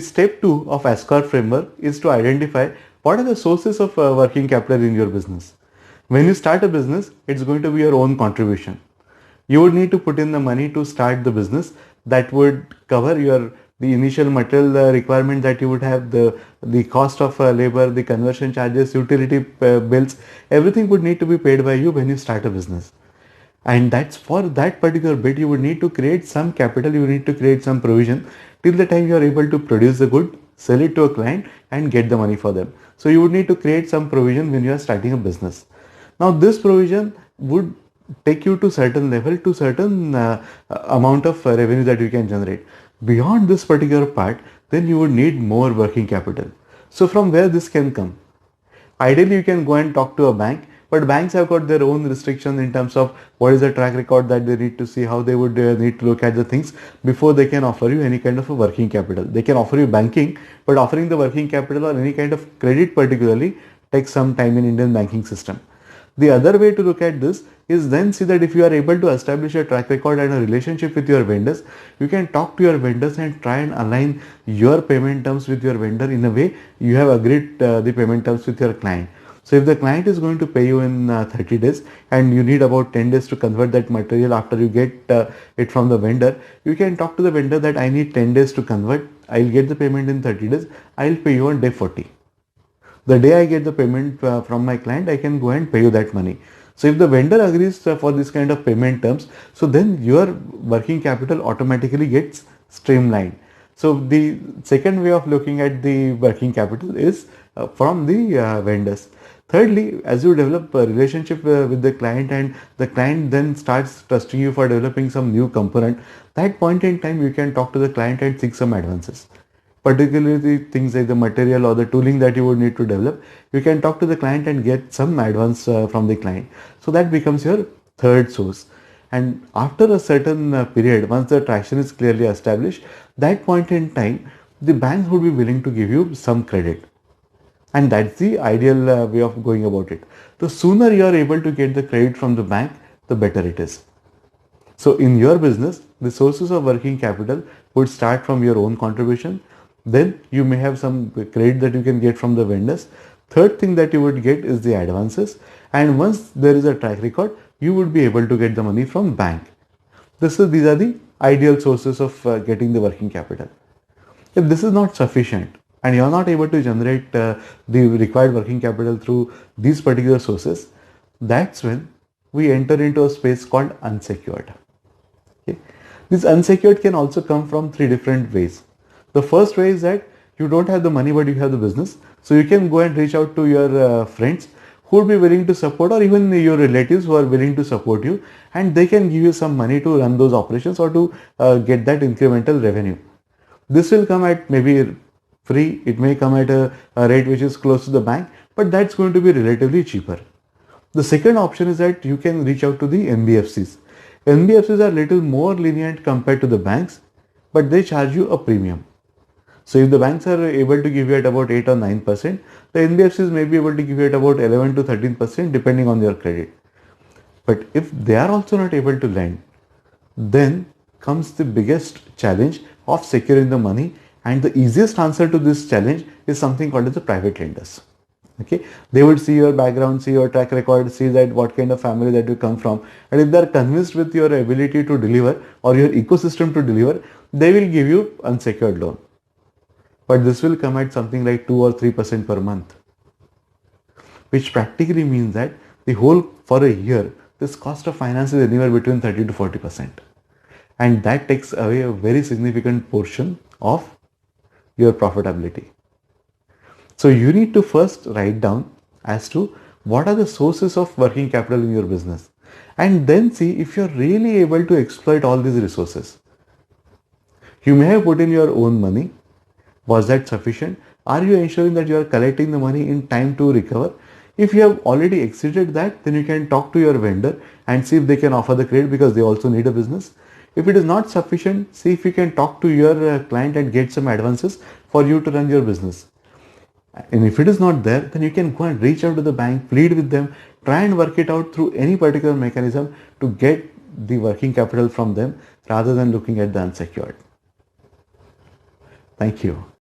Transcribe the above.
step 2 of ASCOR framework is to identify what are the sources of working capital in your business. When you start a business, it's going to be your own contribution. You would need to put in the money to start the business. That would cover the initial material requirement that you would have, the cost of labor, the conversion charges, utility bills. Everything would need to be paid by you when you start a business. And that's for that particular bit, you would need to create some capital, you need to create some provision till the time you are able to produce the good, sell it to a client and get the money for them. So you would need to create some provision when you are starting a business. Now this provision would take you to certain level, to certain amount of revenue that you can generate. Beyond this particular part, then you would need more working capital. So from where this can come? Ideally, you can go and talk to a bank, but banks have got their own restrictions in terms of what is the track record that they need to see, how they would need to look at the things before they can offer you any kind of a working capital. They can offer you banking, but offering the working capital or any kind of credit particularly takes some time in Indian banking system. The other way to look at this is then see that if you are able to establish a track record and a relationship with your vendors, you can talk to your vendors and try and align your payment terms with your vendor in a way you have agreed the payment terms with your client. So if the client is going to pay you in 30 days and you need about 10 days to convert that material after you get it from the vendor, you can talk to the vendor that I need 10 days to convert, I'll get the payment in 30 days, I'll pay you on day 40. The day I get the payment from my client, I can go and pay you that money. So if the vendor agrees for this kind of payment terms, so then your working capital automatically gets streamlined. So the second way of looking at the working capital is from the vendors. Thirdly, as you develop a relationship with the client and the client then starts trusting you for developing some new component, that point in time you can talk to the client and seek some advances. Particularly things like the material or the tooling that you would need to develop, you can talk to the client and get some advance from the client. So that becomes your third source. And after a certain period, once the traction is clearly established, that point in time, the banks would be willing to give you some credit. And that's the ideal way of going about it. The sooner you are able to get the credit from the bank, the better it is. So in your business, the sources of working capital would start from your own contribution. Then you may have some credit that you can get from the vendors. Third thing that you would get is the advances. And once there is a track record, you would be able to get the money from bank. These are the ideal sources of getting the working capital. If this is not sufficient and you are not able to generate the required working capital through these particular sources, that's when we enter into a space called unsecured. Okay. This unsecured can also come from three different ways. The first way is that you don't have the money but you have the business. So you can go and reach out to your friends who would be willing to support, or even your relatives who are willing to support you, and they can give you some money to run those operations or to get that incremental revenue. This will come at maybe free, it may come at a rate which is close to the bank, but that's going to be relatively cheaper. The second option is that you can reach out to the NBFCs. NBFCs are little more lenient compared to the banks, but they charge you a premium. So if the banks are able to give you at about 8 or 9%, the NBFCs may be able to give you at about 11 to 13% depending on your credit. But if they are also not able to lend, then comes the biggest challenge of securing the money, and the easiest answer to this challenge is something called as the private lenders. Okay, they would see your background, see your track record, see that what kind of family that you come from, and if they are convinced with your ability to deliver or your ecosystem to deliver, they will give you unsecured loan. But this will come at something like 2 or 3% per month, which practically means that the whole for a year, this cost of finance is anywhere between 30 to 40%. And that takes away a very significant portion of your profitability. So you need to first write down as to what are the sources of working capital in your business, and then see if you're really able to exploit all these resources. You may have put in your own money. Was that sufficient? Are you ensuring that you are collecting the money in time to recover? If you have already exceeded that, then you can talk to your vendor and see if they can offer the credit, because they also need a business. If it is not sufficient, see if you can talk to your client and get some advances for you to run your business. And if it is not there, then you can go and reach out to the bank, plead with them, try and work it out through any particular mechanism to get the working capital from them rather than looking at the unsecured. Thank you.